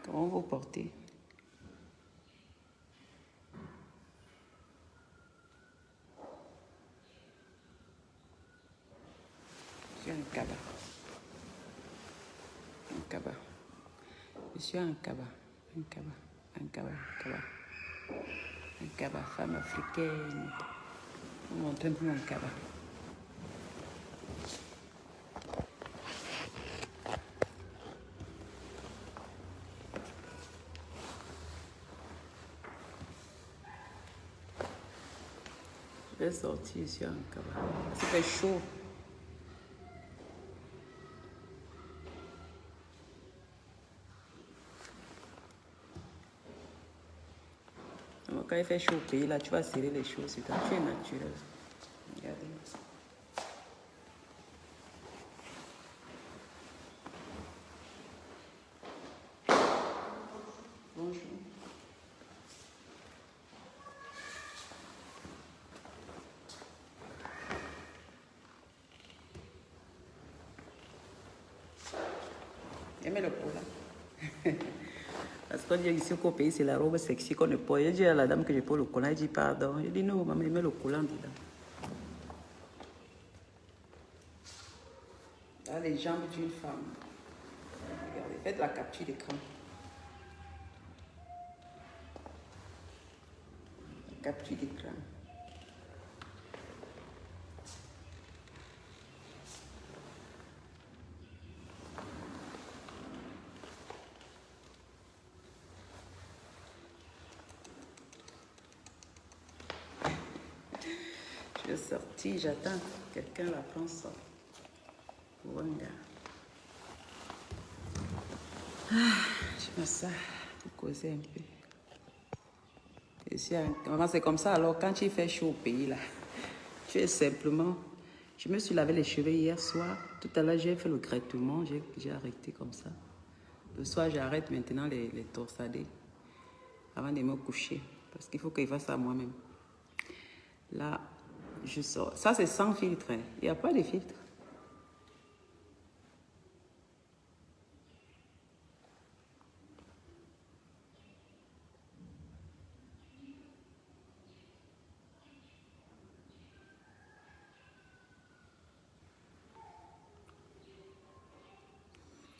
Comment vous portez? Je suis un Kaba. Un Kaba. Je suis un Kaba. Un Kaba. Un Kaba. Kaba. Un Kaba. Femme africaine. On montre un peu mon Kaba. Je vais sortir, je suis un Kaba. Ça fait chaud. Quand il fait chaud au pays, là, tu vas serrer les choses sur toi. Tu es naturel. Regardez. Bonjour. Aimez le pot là. Parce qu'on dit ici qu'au pays, c'est la robe sexy qu'on ne porte. J'ai dit à la dame que je porte le collant, elle dit pardon. Je dis non, maman, aimez le collant dedans. Là, les jambes d'une femme. Regardez, faites la capture d'écran. La capture d'écran. Je suis sortie, j'attends. Quelqu'un la prend ça. Wanga. Je me sers pour causer un peu. Maman, c'est comme ça. Alors, quand il fait chaud au pays, là, tu es simplement... Je me suis lavé les cheveux hier soir. Tout à l'heure, j'ai fait le grattement. J'ai arrêté comme ça. Le soir, j'arrête maintenant les torsadés avant de me coucher. Parce qu'il faut que je fasse ça moi-même. Là, je sors. Ça, c'est sans filtre. Hein. Il n'y a pas de filtre.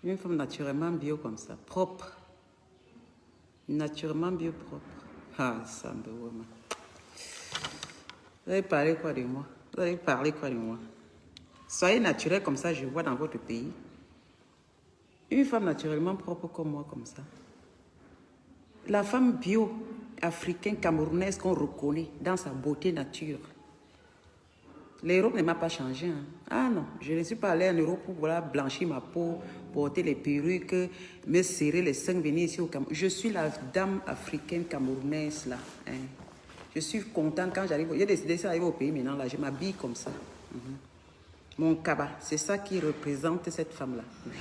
Une femme naturellement bio comme ça, propre. Naturellement bio propre. Ah, ça me vraiment. Vous allez parler quoi de moi? Vous allez parler quoi de moi? Soyez naturel comme ça, je vois dans votre pays. Une femme naturellement propre comme moi, comme ça. La femme bio, africaine, camerounaise qu'on reconnaît dans sa beauté nature. L'Europe ne m'a pas changé. Hein. Ah non, je ne suis pas allée en Europe pour voilà, blanchir ma peau, porter les perruques, me serrer les seins, venir ici au Cameroun. Je suis la dame africaine camerounaise là. Hein. Je suis contente quand j'arrive. J'ai décidé d'arriver au pays maintenant là, je m'habille comme ça. Mon Kaba, c'est ça qui représente cette femme-là. Oui.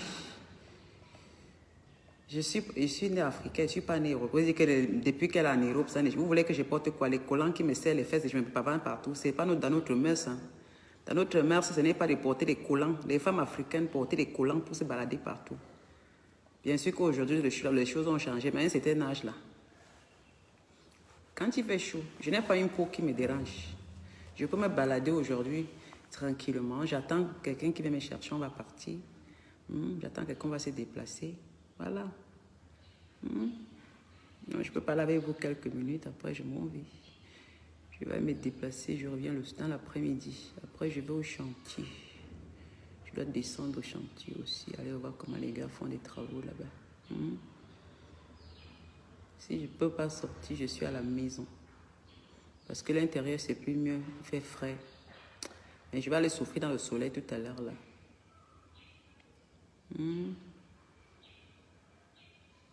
Je suis née africaine, je ne suis pas née européenne. Vous dites que depuis qu'elle est en Europe, vous voulez que je porte quoi? Les collants qui me serrent les fesses et je me pavane partout. Ce n'est pas dans notre mœurs. Hein. Dans notre mœurs, ce n'est pas de porter des collants. Les femmes africaines portaient des collants pour se balader partout. Bien sûr qu'aujourd'hui, les choses ont changé, mais à un certain âge là. Quand il fait chaud, je n'ai pas une peau qui me dérange. Je peux me balader aujourd'hui tranquillement. J'attends quelqu'un qui vient me chercher, on va partir. J'attends quelqu'un va se déplacer. Voilà. Non, je peux parler avec vous quelques minutes, après je m'en vais. Je vais me déplacer, je reviens dans l'après-midi. Après, je vais au chantier. Je dois descendre au chantier aussi, aller voir comment les gars font des travaux là-bas. Si je ne peux pas sortir, je suis à la maison. Parce que l'intérieur, c'est plus mieux, il fait frais. Mais je vais aller souffrir dans le soleil tout à l'heure là.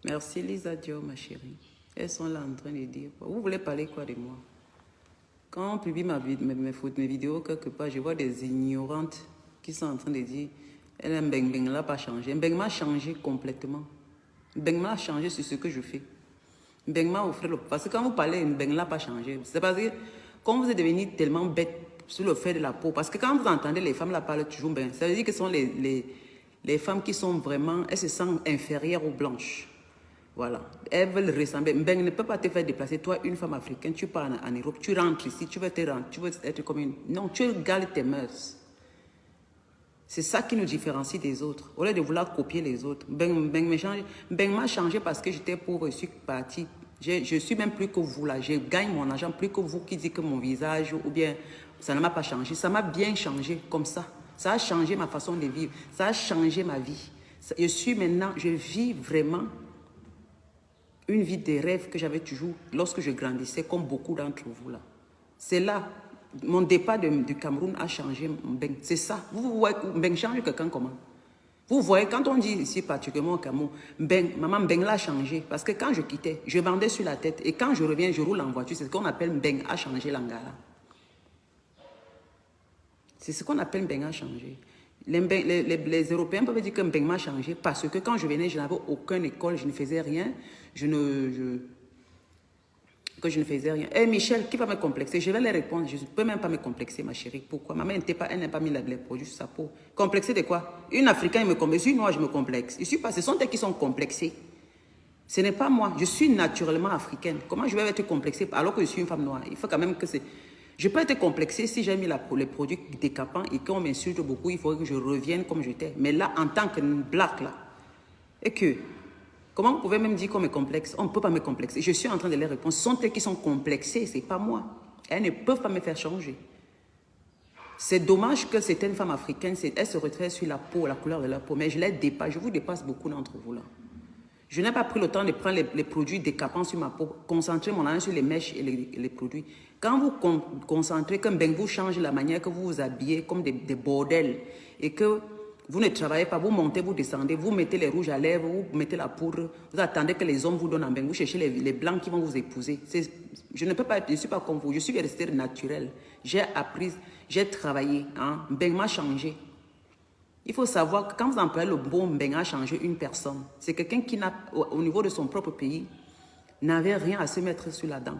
Merci Lisa Dio, ma chérie. Elles sont là en train de dire quoi. Vous voulez parler quoi de moi? Quand on publie mes vidéos quelque part, je vois des ignorantes qui sont en train de dire elle a Mbeng n'a pas changé. Mbeng m'a changé complètement. Mbeng m'a changé sur ce que je fais. Mbeng m'a offert le... Parce que quand vous parlez, Mbeng n'a pas changé. C'est parce que quand vous êtes devenu tellement bête sur le fait de la peau, parce que quand vous entendez les femmes là parler toujours bien, ça veut dire que ce sont les femmes qui sont vraiment, elles se sentent inférieures aux blanches. Voilà. Elles veulent ressembler. Mbeng ne peut pas te faire déplacer. Toi, une femme africaine, tu pars en Europe, tu rentres ici, tu veux être comme une... Non, tu regardes tes mœurs. C'est ça qui nous différencie des autres. Au lieu de vouloir copier les autres. Mbeng m'a changé parce que j'étais pauvre, je suis partie. Je suis même plus que vous là. Je gagne mon argent plus que vous qui dites que mon visage ou bien ça ne m'a pas changé. Ça m'a bien changé comme ça. Ça a changé ma façon de vivre. Ça a changé ma vie. Je suis maintenant, je vis vraiment une vie de rêve que j'avais toujours lorsque je grandissais, comme beaucoup d'entre vous là. C'est là, mon départ du Cameroun a changé Mbeng. C'est ça. Vous voyez, Mbeng change quelqu'un comment? Vous voyez, quand on dit ici particulièrement au Cameroun, maman Mbeng l'a changé. Parce que quand je quittais, je vendais sur la tête. Et quand je reviens, je roule en voiture. C'est ce qu'on appelle Mbeng a changé l'Angara. C'est ce qu'on appelle Mbeng a changé. Les Européens peuvent dire que Mbeng m'a changé parce que quand je venais, je n'avais aucune école, je ne faisais rien. Je ne faisais rien. Eh Michel, qui va me complexer? Je vais les répondre. Je ne peux même pas me complexer, ma chérie. Pourquoi? Maman elle n'a pas mis les produits sur sa peau. Complexer de quoi? Une Africaine me complexe, une Noire, je me complexe. Je suis pas, ce sont elles qui sont complexées. Ce n'est pas moi. Je suis naturellement africaine. Comment je vais être complexée alors que je suis une femme noire? Il faut quand même que c'est... Je peux être complexée si j'ai mis les produits décapants et qu'on m'insulte beaucoup, il faudrait que je revienne comme j'étais. Mais là, en tant que black, là, et que, comment vous pouvez même dire qu'on me complexe? On ne peut pas me complexer. Je suis en train de les répondre. Ce sont elles qui sont complexées, ce n'est pas moi. Elles ne peuvent pas me faire changer. C'est dommage que certaines femmes africaines, elles se retraitent sur la peau, la couleur de la peau, mais je les dépasse. Je vous dépasse beaucoup d'entre vous là. Je n'ai pas pris le temps de prendre les produits décapants sur ma peau, concentrer mon argent sur les mèches et les produits. Quand vous concentrez, que Mbeng vous change la manière que vous vous habillez comme des bordels et que vous ne travaillez pas, vous montez, vous descendez, vous mettez les rouges à lèvres, vous mettez la poudre, vous attendez que les hommes vous donnent un Mbeng, vous cherchez les blancs qui vont vous épouser. Je ne peux pas, je ne suis pas comme vous, je suis restée naturelle. J'ai appris, j'ai travaillé, hein. Mbeng m'a changé. Il faut savoir que quand vous employez le bon Mbeng à changer une personne, c'est quelqu'un qui, au niveau de son propre pays, n'avait rien à se mettre sur la dent.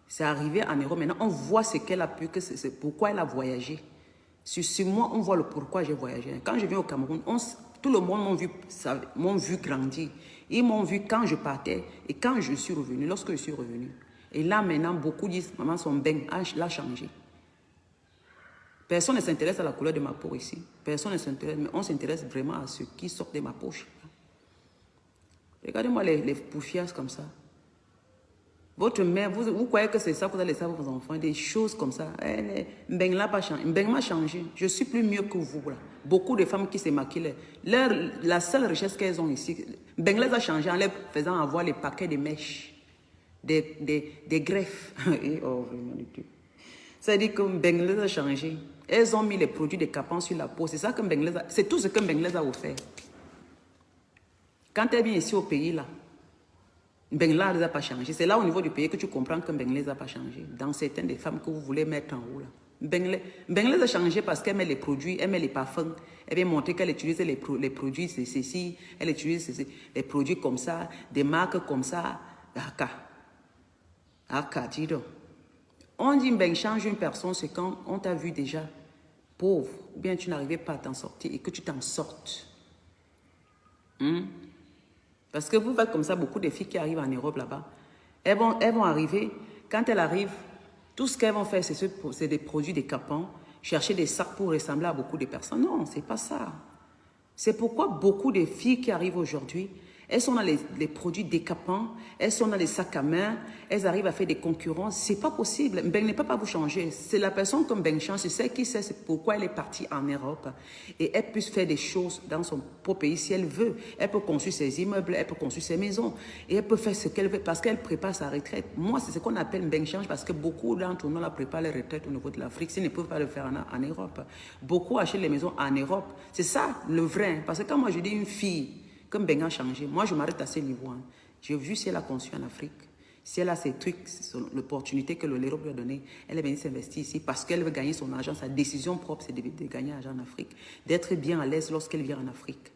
C'est arrivé en Europe. Maintenant, on voit ce qu'elle a pu, c'est pourquoi elle a voyagé. Sur moi, on voit le pourquoi j'ai voyagé. Quand je viens au Cameroun, tout le monde m'a vu grandir. Ils m'ont vu quand je partais et quand je suis revenue, lorsque je suis revenue. Et là, maintenant, beaucoup disent, maman, son Mbeng l'a changé. Personne ne s'intéresse à la couleur de ma peau ici. Personne ne s'intéresse, mais on s'intéresse vraiment à ce qui sort de ma poche. Regardez-moi les poufias comme ça. Votre mère, vous croyez que c'est ça que vous allez laisser à vos enfants, des choses comme ça. Mbeng l'a pas changé. Mbeng m'a changé. Je suis plus mieux que vous. Là. Beaucoup de femmes qui se maquillent, la seule richesse qu'elles ont ici, Mbeng les a changées en les faisant avoir les paquets de mèches, des greffes. Oh, vraiment du tout. Ça dit que Mbeng les a changées. Elles ont mis les produits décapants sur la peau. C'est ça que Mbeng les a... C'est tout ce que Mbeng les a offert. Quand elle vient ici au pays, là, Mbeng là ne les a pas changé. C'est là au niveau du pays que tu comprends que Mbeng les a pas changé. Dans certaines des femmes que vous voulez mettre en haut, là. Mbeng les a changé parce qu'elle met les produits, elle met les parfums. Elle vient montrer qu'elle utilise les produits, c'est ceci. Elle utilise les produits comme ça, des marques comme ça. Aka, dis donc. On dit Mbeng change une personne, c'est quand on t'a vu déjà pauvre, ou bien tu n'arrivais pas à t'en sortir et que tu t'en sortes. Parce que vous faites comme ça, beaucoup de filles qui arrivent en Europe là-bas, elles vont arriver, quand elles arrivent, tout ce qu'elles vont faire, c'est des produits décapants, chercher des sacs pour ressembler à beaucoup de personnes. Non, c'est pas ça. C'est pourquoi beaucoup de filles qui arrivent aujourd'hui, elles sont dans les produits décapants, elles sont dans les sacs à main, elles arrivent à faire des concurrences. C'est pas possible. Mbeng ne peut pas vous changer. C'est la personne comme Mbeng change, c'est celle qui sait pourquoi elle est partie en Europe. Et elle peut faire des choses dans son propre pays si elle veut. Elle peut construire ses immeubles, elle peut construire ses maisons. Et elle peut faire ce qu'elle veut parce qu'elle prépare sa retraite. Moi, c'est ce qu'on appelle Mbeng change parce que beaucoup d'entre nous la préparent la retraite au niveau de l'Afrique. S'ils ne peuvent pas le faire en Europe. Beaucoup achètent les maisons en Europe. C'est ça le vrai. Parce que quand moi je dis une fille, comme Mbeng a changé, moi je m'arrête à ce niveau. Hein. J'ai vu si elle a conçu en Afrique, si elle a ces trucs, l'opportunité que l'Europe lui a donnée, elle est venue s'investir ici parce qu'elle veut gagner son argent. Sa décision propre, c'est de gagner l'argent en Afrique, d'être bien à l'aise lorsqu'elle vient en Afrique.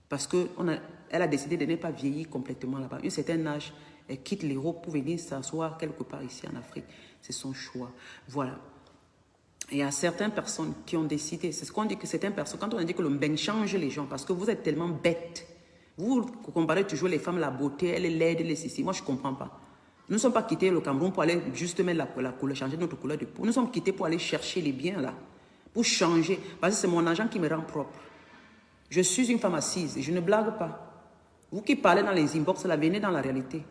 Parce qu'elle a décidé de ne pas vieillir complètement là-bas. Un certain âge, elle quitte l'Europe pour venir s'asseoir quelque part ici en Afrique. C'est son choix. Voilà. Il y a certaines personnes qui ont décidé, c'est ce qu'on dit que certaines personnes, quand on a dit que le Mbeng change les gens, parce que vous êtes tellement bêtes, Vous comparez toujours les femmes, la beauté, elle est laide, elle est ceci. Moi, je ne comprends pas. Nous ne sommes pas quittés le Cameroun pour aller juste mettre la couleur, changer notre couleur de peau. Nous sommes quittés pour aller chercher les biens là, pour changer. Parce que c'est mon argent qui me rend propre. Je suis une femme assise et je ne blague pas. Vous qui parlez dans les inbox, là, venez dans la réalité.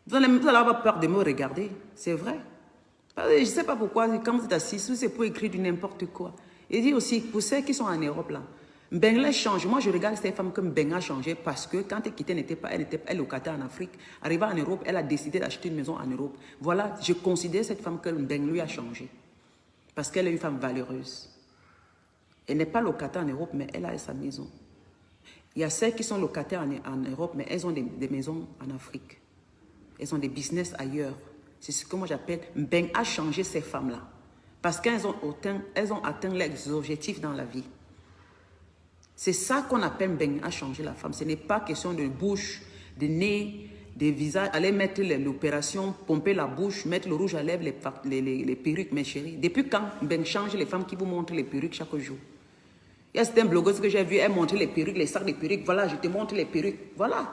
Vous allez avoir peur de me regarder. C'est vrai. Je ne sais pas pourquoi, quand vous êtes assis, c'est pour écrire du n'importe quoi. Et dit aussi, pour ceux qui sont en Europe, là, Mbeng change. Moi, je regarde ces femmes comme Mbeng a changé parce que quand elle quittait, elle était locataire en Afrique. Arrivée en Europe, elle a décidé d'acheter une maison en Europe. Voilà, je considère cette femme que Mbeng lui a changé. Parce qu'elle est une femme valeureuse. Elle n'est pas locataire en Europe, mais elle a sa maison. Il y a celles qui sont locataires en Europe, mais elles ont des maisons en Afrique. Elles ont des business ailleurs. C'est ce que moi j'appelle Mbeng a changé ces femmes-là. Parce qu'elles ont atteint leurs objectifs dans la vie. C'est ça qu'on appelle Mbeng a changé la femme. Ce n'est pas question de bouche, de nez, de visage. Aller mettre l'opération, pomper la bouche, mettre le rouge à lèvres, les perruques, mes chéris. Depuis quand Mbeng change les femmes qui vous montrent les perruques chaque jour? Il y a certaines blogueuses que j'ai vues, elles montrent les perruques, les sacs de perruques. Voilà, je te montre les perruques. Voilà.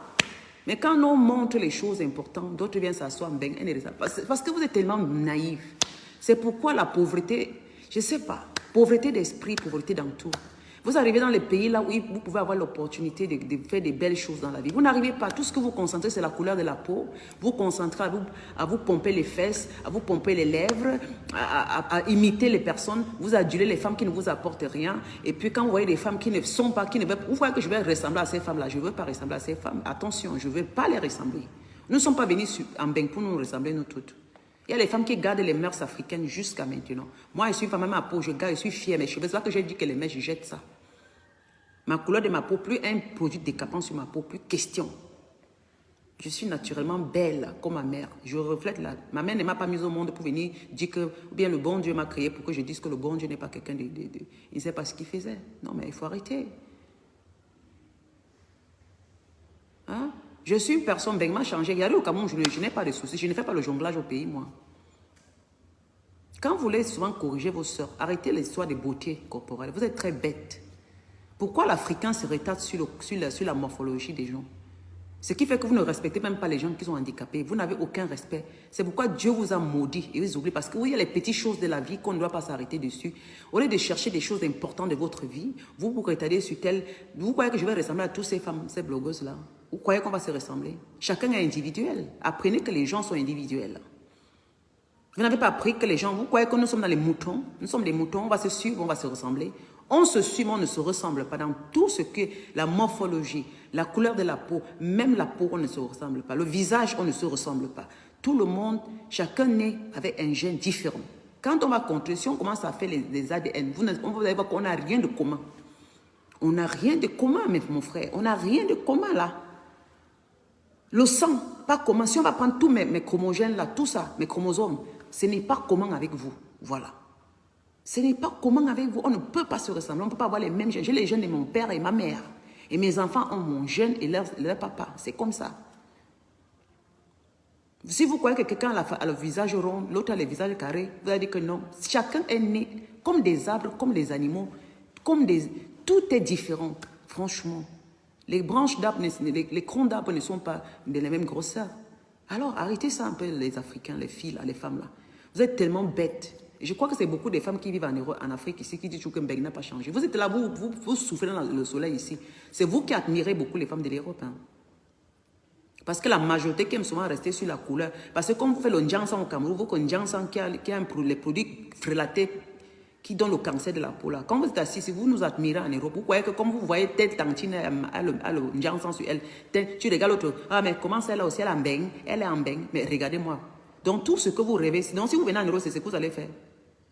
Mais quand on montre les choses importantes, d'autres viennent s'asseoir, Mbeng, parce que vous êtes tellement naïfs. C'est pourquoi la pauvreté, je ne sais pas, pauvreté d'esprit, pauvreté dans tout. Vous arrivez dans les pays là où vous pouvez avoir l'opportunité de faire des belles choses dans la vie. Vous n'arrivez pas, tout ce que vous concentrez, c'est la couleur de la peau. Vous concentrez à vous pomper les fesses, à vous pomper les lèvres, à imiter les personnes. Vous adulez les femmes qui ne vous apportent rien. Et puis quand vous voyez des femmes qui ne sont pas, vous voyez que je vais ressembler à ces femmes-là. Je ne veux pas ressembler à ces femmes. Attention, je ne veux pas les ressembler. Nous ne sommes pas venus en Mbeng pour nous ressembler, nous toutes. Il y a les femmes qui gardent les mœurs africaines jusqu'à maintenant. Moi, je suis une femme, même à peau, je garde, je suis fière. Mais je ne sais pas que j'ai dit que les mères, je jette ça. Ma couleur de ma peau, plus un produit décapant sur ma peau, plus question. Je suis naturellement belle comme ma mère. Je reflète la... Ma mère ne m'a pas mise au monde pour venir dire que... Ou bien le bon Dieu m'a créé pour que je dise que le bon Dieu n'est pas quelqu'un de... Il ne sait pas ce qu'il faisait. Non, mais il faut arrêter. Hein? Je suis une personne, Mbeng m'a changé. Regardez au Cameroun, je n'ai pas de soucis. Je ne fais pas le jonglage au pays, moi. Quand vous voulez souvent corriger vos soeurs, arrêtez l'histoire de beauté corporelle. Vous êtes très bêtes. Pourquoi l'Africain se retarde sur la morphologie des gens? Ce qui fait que vous ne respectez même pas les gens qui sont handicapés. Vous n'avez aucun respect. C'est pourquoi Dieu vous a maudit et vous oubliez. Parce que oui, il y a les petites choses de la vie qu'on ne doit pas s'arrêter dessus. Au lieu de chercher des choses importantes de votre vie, vous vous retardez sur tel... Vous croyez que je vais ressembler à toutes ces femmes, ces blogueuses-là? Vous croyez qu'on va se ressembler? Chacun est individuel. Apprenez que les gens sont individuels. Vous n'avez pas appris que les gens... Vous croyez que nous sommes dans les moutons? Nous sommes des moutons, on va se suivre, on va se ressembler. On se suit, mais on ne se ressemble pas dans tout ce que la morphologie, la couleur de la peau, même la peau, on ne se ressemble pas. Le visage, on ne se ressemble pas. Tout le monde, chacun naît avec un gène différent. Quand on va compter, si on commence à faire les ADN, vous allez voir qu'on n'a rien de commun. On n'a rien de commun, mon frère. On n'a rien de commun là. Le sang, pas commun. Si on va prendre tous mes chromogènes là, tout ça, mes chromosomes, ce n'est pas commun avec vous. Voilà. Ce n'est pas commun avec vous. On ne peut pas se ressembler. On ne peut pas avoir les mêmes gènes. J'ai les gènes de mon père et ma mère. Et mes enfants ont mon gène et leur papa. C'est comme ça. Si vous croyez que quelqu'un a le visage rond, l'autre a le visage carré, vous allez dire que non. Chacun est né comme des arbres, comme des animaux, tout est différent, franchement. Les branches d'arbres, les crons d'arbres ne sont pas de la même grosseur. Alors, arrêtez ça un peu, les Africains, les filles, là, les femmes, là. Vous êtes tellement bêtes. Et je crois que c'est beaucoup de femmes qui vivent en Afrique ici, qui disent que Mbeng n'a pas changé. Vous êtes là, vous soufflez dans le soleil ici. C'est vous qui admirez beaucoup les femmes de l'Europe. Hein. Parce que la majorité qui aime souvent rester sur la couleur. Parce que comme vous faites le Njansan au Cameroun, vous faites le Njansan qui a les produits frélatés qui donnent le cancer de la peau. Là. Quand vous êtes assis, si vous nous admirez en Europe, vous voyez que comme vous voyez telle tantine a le Njansan sur elle, tu regardes l'autre, ah mais comment celle-là aussi, elle est en Mbeng, mais regardez-moi. Donc tout ce que vous rêvez, donc si vous venez en Europe, c'est ce que vous allez faire.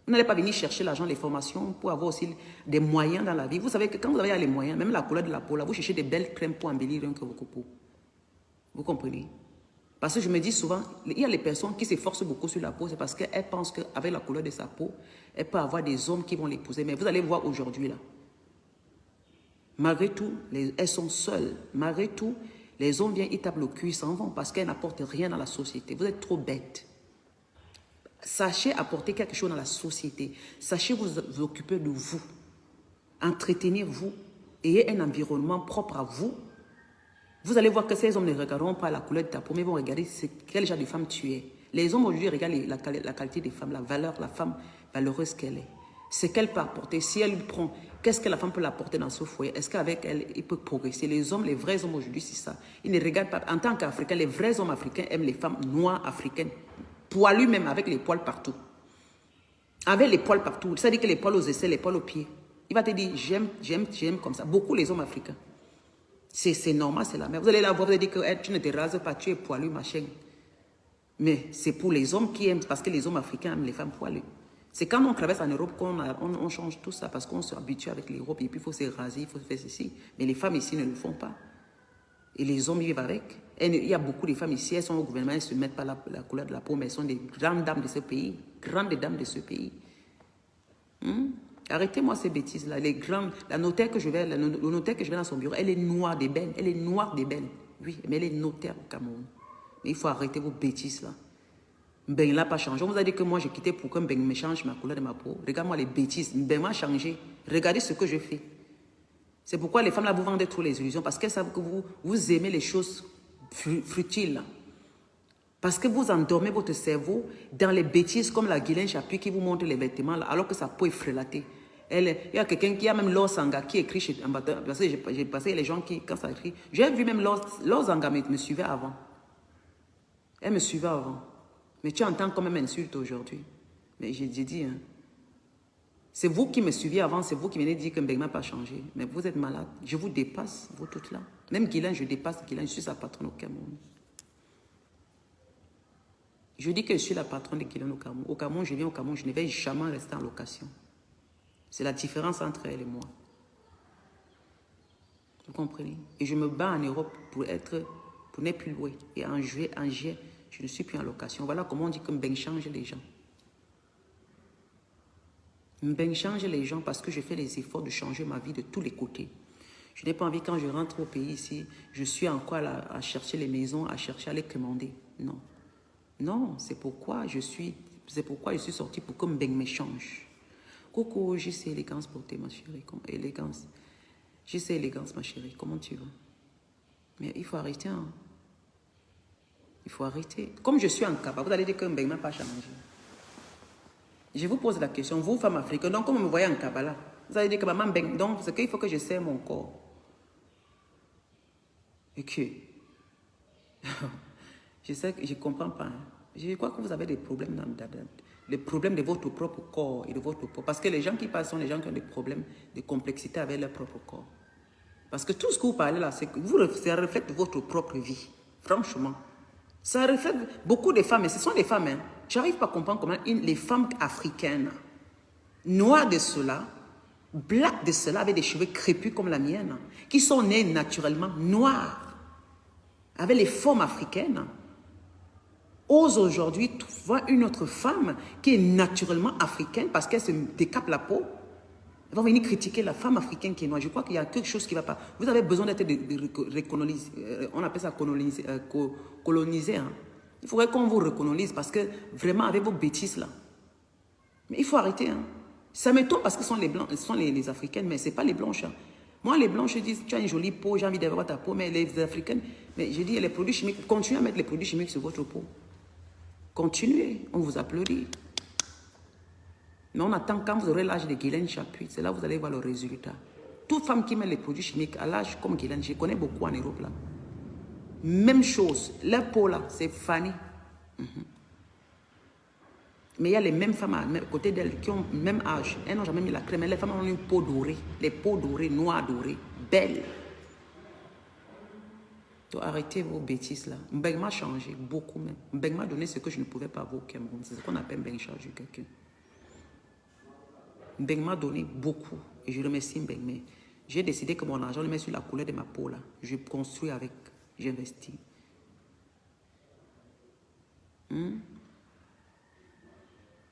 Vous n'allez pas venir chercher l'argent, les formations pour avoir aussi des moyens dans la vie. Vous savez que quand vous avez les moyens, même la couleur de la peau, là, vous cherchez des belles crèmes pour embellir un que votre peau. Vous comprenez? Parce que je me dis souvent, il y a les personnes qui s'efforcent beaucoup sur la peau, c'est parce qu'elles pensent qu'avec la couleur de sa peau, elle peut avoir des hommes qui vont l'épouser. Mais vous allez voir aujourd'hui, là. Malgré tout, elles sont seules. Malgré tout, les hommes viennent, ils tapent le cul, ils s'en vont parce qu'elles n'apportent rien dans la société. Vous êtes trop bêtes. Sachez apporter quelque chose dans la société. Sachez vous occuper de vous. Entretenir vous. Ayez un environnement propre à vous. Vous allez voir que ces hommes ne regarderont pas la couleur de ta peau, mais vont regarder quel genre de femme tu es. Les hommes aujourd'hui regardent la qualité des femmes, la valeur, la femme valeureuse qu'elle est. Ce qu'elle peut apporter. Si elle prend, qu'est-ce que la femme peut l'apporter dans ce foyer? Est-ce qu'avec elle, il peut progresser? Les hommes, les vrais hommes aujourd'hui, c'est ça. Ils ne regardent pas. En tant qu'Africains, les vrais hommes africains aiment les femmes noires africaines. Poilues même, avec les poils partout. Avec les poils partout. C'est-à-dire que les poils aux aisselles, les poils aux pieds. Il va te dire, j'aime comme ça. Beaucoup les hommes africains. C'est normal, c'est la même. Vous allez la voir, vous allez dire que tu ne te rases pas, tu es poilu, machin. Mais c'est pour les hommes qui aiment, parce que les hommes africains aiment les femmes poilues. C'est quand on traverse en Europe qu'on change tout ça, parce qu'on s'habitue avec l'Europe, et puis il faut se raser, il faut faire ceci. Mais les femmes ici ne le font pas. Et les hommes vivent avec. Et il y a beaucoup de femmes ici, elles sont au gouvernement, elles ne se mettent pas la couleur de la peau, mais elles sont des grandes dames de ce pays. Grandes dames de ce pays. Arrêtez-moi ces bêtises-là. Le notaire que je vais dans son bureau, elle est noire d'ébène. Elle est noire d'ébène. Oui, mais elle est notaire au Cameroun. Mais il faut arrêter vos bêtises-là. Mbeng n'a pas changé. On vous a dit que moi, j'ai quitté pour que Mbeng me change ma couleur de ma peau. Regarde-moi les bêtises. Mbeng m'a changé. Regardez ce que je fais. C'est pourquoi les femmes là vous vendez trop les illusions. Parce qu'elles savent que vous aimez les choses futiles. Parce que vous endormez votre cerveau dans les bêtises comme la Guylaine Chapuis qui vous montre les vêtements là, alors que sa peau est frelatée. Il y a quelqu'un qui a même Laure Sanga qui écrit chez Ambassadeur. Parce que j'ai passé les gens qui, quand ça écrit, j'ai vu même Laure Sanga me suivait avant. Elle me suivait avant. Mais tu entends quand même insulte aujourd'hui. Mais j'ai dit, hein, c'est vous qui me suiviez avant, c'est vous qui venez dire que Mbeng n'a pas changé. Mais vous êtes malade. Je vous dépasse, vous toutes là. Même Guylaine, je dépasse Guylaine, je suis sa patronne au Cameroun. Je dis que je suis la patronne de Guylaine au Cameroun. Au Cameroun, je viens au Cameroun, je ne vais jamais rester en location. C'est la différence entre elle et moi. Vous comprenez? Et je me bats en Europe pour ne plus louer. Et en juillet, je ne suis plus en location. Voilà comment on dit que Mbeng change les gens. Mbeng change les gens parce que je fais les efforts de changer ma vie de tous les côtés. Je n'ai pas envie, quand je rentre au pays ici, je suis encore là à chercher les maisons, à chercher à les commander. Non. Non, c'est pourquoi je suis sortie pour que Mbeng me change. Coucou, JC Élégance portée, ma chérie. Élégance. JC Élégance, ma chérie. Comment tu vas? Mais il faut arrêter, hein. Il faut arrêter. Comme je suis en Kaba, vous allez dire que Mbeng n'a pas changé. Je vous pose la question, vous, femmes africaines, donc comme vous me voyez en Kaba là, vous allez dire que maman Mbeng, donc c'est qu'il faut que je serre mon corps. Et que... je sais que je ne comprends pas. Hein. Je crois que vous avez des problèmes les problèmes de votre propre corps et de votre propre... Parce que les gens qui parlent sont les gens qui ont des problèmes de complexité avec leur propre corps. Parce que tout ce que vous parlez là, c'est que ça reflète votre propre vie. Franchement. Ça reflète beaucoup de femmes, et ce sont des femmes. Hein. Je n'arrive pas à comprendre comment les femmes africaines, noires de cela, black de cela, avec des cheveux crépus comme la mienne, qui sont nées naturellement noires, avec les formes africaines, osent aujourd'hui voir une autre femme qui est naturellement africaine parce qu'elle se décape la peau. Elles vont venir critiquer la femme africaine qui est noire. Je crois qu'il y a quelque chose qui ne va pas. Vous avez besoin d'être recolonisé. On appelle ça coloniser. Hein. Il faudrait qu'on vous recolonise parce que vraiment avec vos bêtises là. Mais il faut arrêter. Hein. Ça m'étonne parce que ce sont les blancs, ce sont les africaines, mais ce n'est pas les blanches. Hein. Moi, les blanches disent tu as une jolie peau, j'ai envie d'avoir ta peau, mais les africaines, mais je dis les produits chimiques, continuez à mettre les produits chimiques sur votre peau. Continuez, on vous applaudit. Mais on attend quand vous aurez l'âge de Guylaine Chapuis, c'est là que vous allez voir le résultat. Toute femme qui met les produits chimiques à l'âge comme Guylaine, je connais beaucoup en Europe là. Même chose, leur peau là, c'est Fanny. Mais il y a les mêmes femmes à côté d'elles qui ont le même âge. Elles n'ont jamais mis la crème, mais les femmes ont une peau dorée. Les peaux dorées, noires dorées, belles. Donc arrêtez vos bêtises là. Mbeng m'a changé beaucoup même. Mbeng m'a donné ce que je ne pouvais pas avoir au Cameroun. C'est ce qu'on appelle Mbeng changer quelqu'un. Mbeng m'a donné beaucoup et je remercie Mbeng. Mais j'ai décidé que mon argent, je le mets sur la couleur de ma peau là. Je construis avec, j'investis.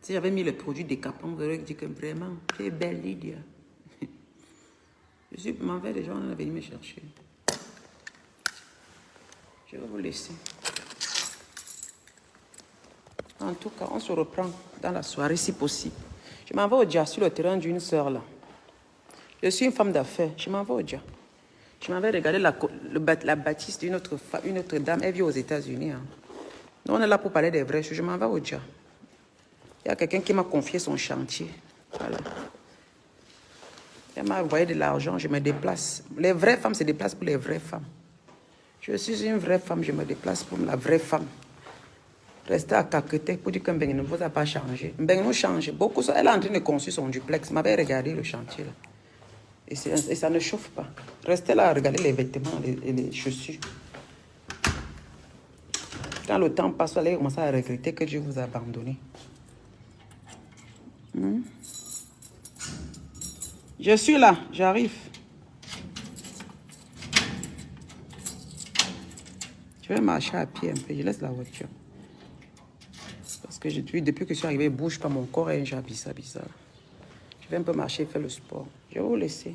Si j'avais mis le produit décapant, vous auriez dit que vraiment, tu es belle Lydia. Je m'en vais, les gens sont venus me chercher. Je vais vous laisser. En tout cas, on se reprend dans la soirée si possible. Je m'en vais au Dja sur le terrain d'une sœur là. Je suis une femme d'affaires. Je m'en vais au Dja. Je m'avais regardé la bâtisse d'une autre dame. Elle vit aux États-Unis. Hein. Nous, on est là pour parler des vraies choses. Je m'en vais au dia. Il y a quelqu'un qui m'a confié son chantier. Voilà. Elle m'a envoyé de l'argent, je me déplace. Les vraies femmes se déplacent pour les vraies femmes. Je suis une vraie femme, je me déplace pour la vraie femme. Rester à caqueter pour dire que Mbeng ne vous a pas changé. Mbeng nous change. Beaucoup, elle est en train de construire son duplex. M'avait regardé le chantier là. Et ça ne chauffe pas. Restez là à regarder les vêtements et les chaussures. Quand le temps passe, vous allez commencer à regretter que Dieu vous a abandonné. Je suis là, j'arrive. Je vais marcher à pied un peu, je laisse la voiture. Parce que depuis que je suis arrivé, il ne bouge pas, mon corps est déjà bizarre. Je vais un peu marcher, faire le sport. Je vais vous laisser.